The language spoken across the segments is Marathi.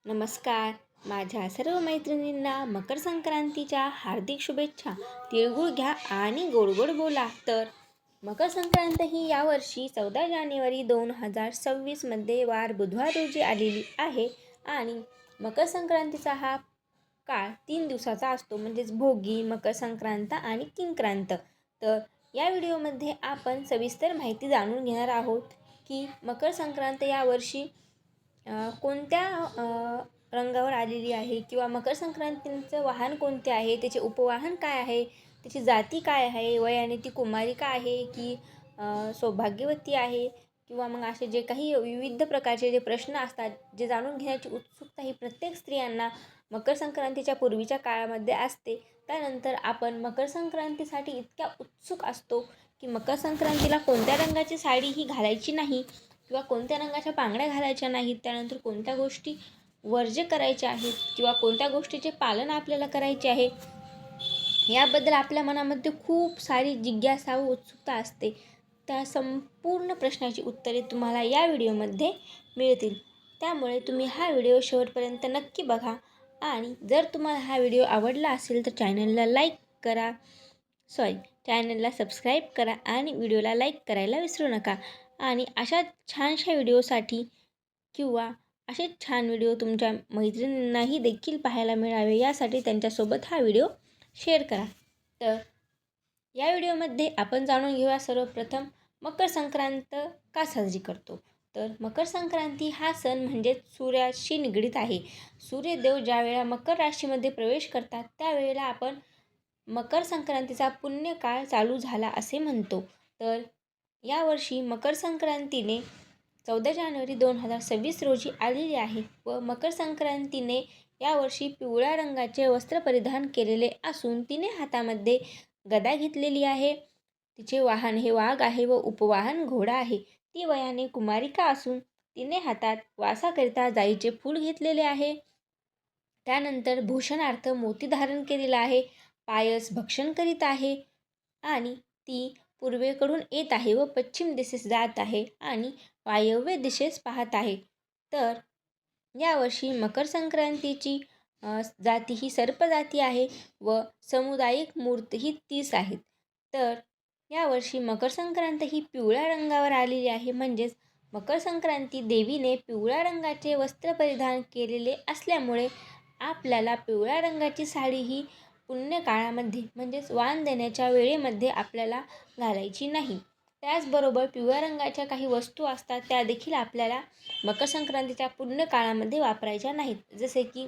नमस्कार. माझ्या सर्व मैत्रिणींना मकर संक्रांतीच्या हार्दिक शुभेच्छा. तिळगुळ घ्या आणि गोड गोड बोला. तर मकर संक्रांत ही यावर्षी 14 जानेवारी 2026 वार बुधवार रोजी आलेली आहे आणि मकर संक्रांतीचा हा काळ 3 दिवसाचा असतो, म्हणजेच भोगी, मकर संक्रांत आणि किंक्रांत. तर या व्हिडिओमध्ये आपण सविस्तर माहिती जाणून घेणार आहोत की मकर संक्रांत यावर्षी कोणत्या रंगावर आलेली आहे किंवा मकर संक्रांतीचं वाहन कोणते आहे, त्याचे उपवाहन काय आहे, त्याची जाती काय आहे, वयाने ती कुमारिका आहे की सौभाग्यवती आहे, किंवा मग असे जे काही विविध प्रकारचे जे प्रश्न असतात, जे जाणून घेण्याची उत्सुकता ही प्रत्येक स्त्रियांना मकर संक्रांतीच्या पूर्वीच्या काळामध्ये असते. त्यानंतर आपण मकर संक्रांतीसाठी इतक्या उत्सुक असतो की मकर संक्रांतीला कोणत्या रंगाची साडी ही घालायची नाही किंवा कोणत्या रंगाच्या बांगड्या घालायच्या नाहीत, त्यानंतर कोणत्या गोष्टी वर्ज्य करायच्या आहेत किंवा कोणत्या गोष्टीचे पालन आपल्याला करायचे आहे, याबद्दल आपल्या मनामध्ये खूप सारी जिज्ञासा व उत्सुकता असते. त्या संपूर्ण प्रश्नाची उत्तरे तुम्हाला या व्हिडिओमध्ये मिळतील. त्यामुळे तुम्ही हा व्हिडिओ शेवटपर्यंत नक्की बघा आणि जर तुम्हाला हा व्हिडिओ आवडला असेल तर चॅनलला सबस्क्राईब करा आणि व्हिडिओला लाईक करायला विसरू नका. आणि अशा छानशा व्हिडिओसाठी किंवा असे छान व्हिडिओ तुमच्या मैत्रिणींनाही देखील पाहायला मिळावे यासाठी त्यांच्यासोबत हा व्हिडिओ शेअर करा. तर या व्हिडिओमध्ये आपण जाणून घेऊया सर्वप्रथम मकर संक्रांत का साजरी करतो. तर मकर संक्रांती हा सण म्हणजे सूर्याशी निगडीत आहे. सूर्यदेव ज्या वेळेला मकर राशीमध्ये प्रवेश करतात त्यावेळेला आपण मकर संक्रांतीचा पुण्यकाळ चालू झाला असे म्हणतो. तर यावर्षी मकर संक्रांतीने 14 जानेवारी 2026 रोजी आलेली आहे व मकर संक्रांतीने यावर्षी पिवळ्या रंगाचे वस्त्र परिधान केलेले असून तिने हातामध्ये गदा घेतलेली आहे. तिचे वाहन हे वाघ आहे व उपवाहन घोडा आहे. ती वयाने कुमारिका असून तिने हातात वासाकरिता जाईचे फूल घेतलेले आहे. त्यानंतर भूषणार्थ मोती धारण केलेला आहे. पायस भक्षण करीत आहे आणि ती पूर्वेकडून येत आहे व पश्चिम दिशेस जात आहे आणि वायव्य दिशेस पाहत आहे. तर यावर्षी मकर संक्रांतीची जाती ही सर्पजाती आहे व सामुदायिक मूर्ती ही 30 आहेत. तर यावर्षी मकर संक्रांत ही पिवळ्या रंगावर आलेली आहे, म्हणजेच मकर संक्रांती देवीने पिवळ्या रंगाचे वस्त्र परिधान केलेले असल्यामुळे आपल्याला पिवळ्या रंगाची साडी ही पुण्यकाळामध्ये म्हणजेच वाण देण्याच्या वेळेमध्ये आपल्याला घालायची नाही. त्याचबरोबर पिवळ्या रंगाच्या काही वस्तू असतात त्या देखील आपल्याला मकर संक्रांतीच्या पुण्यकाळामध्ये वापरायच्या नाहीत. जसे की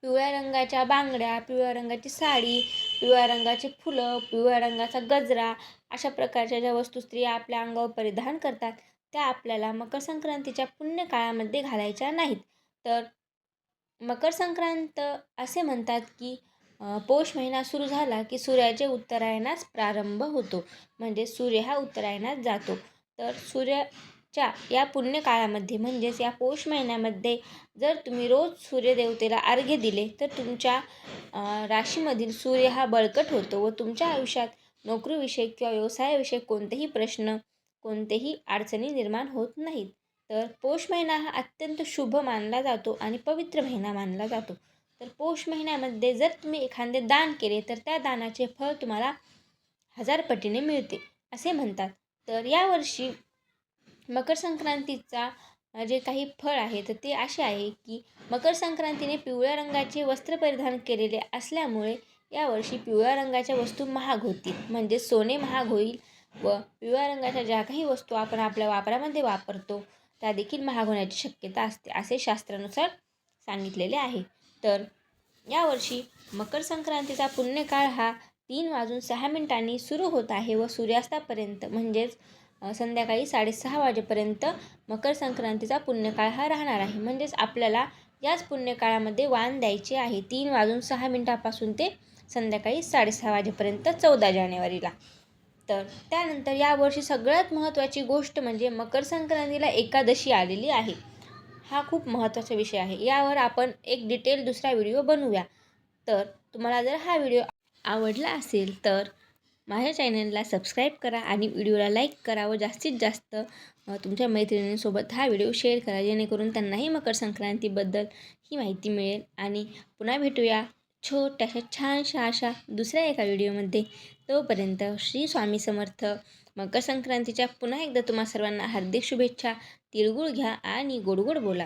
पिवळ्या रंगाच्या बांगड्या, पिवळ्या रंगाची साडी, पिवळ्या रंगाचे फुलं, पिवळ्या रंगाचा गजरा, अशा प्रकारच्या ज्या वस्तू स्त्रिया आपल्या अंगावर परिधान करतात त्या आपल्याला मकर संक्रांतीच्या पुण्यकाळामध्ये घालायच्या नाहीत. तर मकर संक्रांत असे म्हणतात की पौष महिना सुरू झाला की सूर्याचे उत्तरायणास प्रारंभ होतो, म्हणजे सूर्य हा उत्तरायणात जातो. तर सूर्याच्या या पुण्यकाळामध्ये म्हणजेच या पौष महिन्यामध्ये जर तुम्ही रोज सूर्यदेवतेला अर्घ्य दिले तर तुमच्या राशीमधील सूर्य हा बळकट होतो व तुमच्या आयुष्यात नोकरीविषयक किंवा व्यवसायाविषयक कोणतेही प्रश्न, कोणतेही अडचणी निर्माण होत नाहीत. तर पौष महिना हा अत्यंत शुभ मानला जातो आणि पवित्र महिना मानला जातो. तर पौष महिन्यामध्ये जर तुम्ही एखादे दान केले तर त्या दानाचे फळ तुम्हाला 1000 पटीने मिळते असे म्हणतात. तर यावर्षी मकर संक्रांतीचा जे काही फळ आहे तर ते असे आहे की मकर संक्रांतीने पिवळ्या रंगाचे वस्त्र परिधान केलेले असल्यामुळे यावर्षी पिवळ्या रंगाच्या वस्तू महाग होतील, म्हणजे सोने महाग होईल व पिवळ्या रंगाच्या ज्या काही वस्तू आपण आपल्या वापरामध्ये वापरतो त्या देखील महाग होण्याची शक्यता असते असे शास्त्रानुसार सांगितलेले आहे. तर यावर्षी मकर संक्रांतीचा पुण्यकाळ हा 3:06 सुरू होत आहे व सूर्यास्तापर्यंत म्हणजेच संध्याकाळी 6:30 वाजेपर्यंत मकर संक्रांतीचा पुण्यकाळ हा राहणार आहे. म्हणजेच आपल्याला याच पुण्यकाळामध्ये वाण द्यायचे आहे 3:06 ते संध्याकाळी 6:30 वाजेपर्यंत 14 जानेवारीला. तर त्यानंतर यावर्षी सगळ्यात महत्त्वाची गोष्ट म्हणजे मकर संक्रांतीला एकादशी आलेली आहे. हा खूप महत्त्वाचा विषय आहे. यावर आपण एक डिटेल दुसरा व्हिडिओ बनवूया. तर तुम्हाला जर हा व्हिडिओ आवडला असेल तर माझ्या चॅनलला सबस्क्राईब करा आणि व्हिडिओला लाईक करा व जास्तीत जास्त तुमच्या मैत्रिणींसोबत हा व्हिडिओ शेअर करा, जेणेकरून त्यांनाही मकर संक्रांतीबद्दल ही माहिती मिळेल. आणि पुन्हा भेटूया छोट्याशा छानशा अशा दुसऱ्या एका व्हिडिओमध्ये. तोपर्यंत श्री स्वामी समर्थ. मकर संक्रांतीच्या पुन्हा एकदा तुम्हा सर्वांना हार्दिक शुभेच्छा. तिळगुळ घ्या आणि गोड गोड बोला.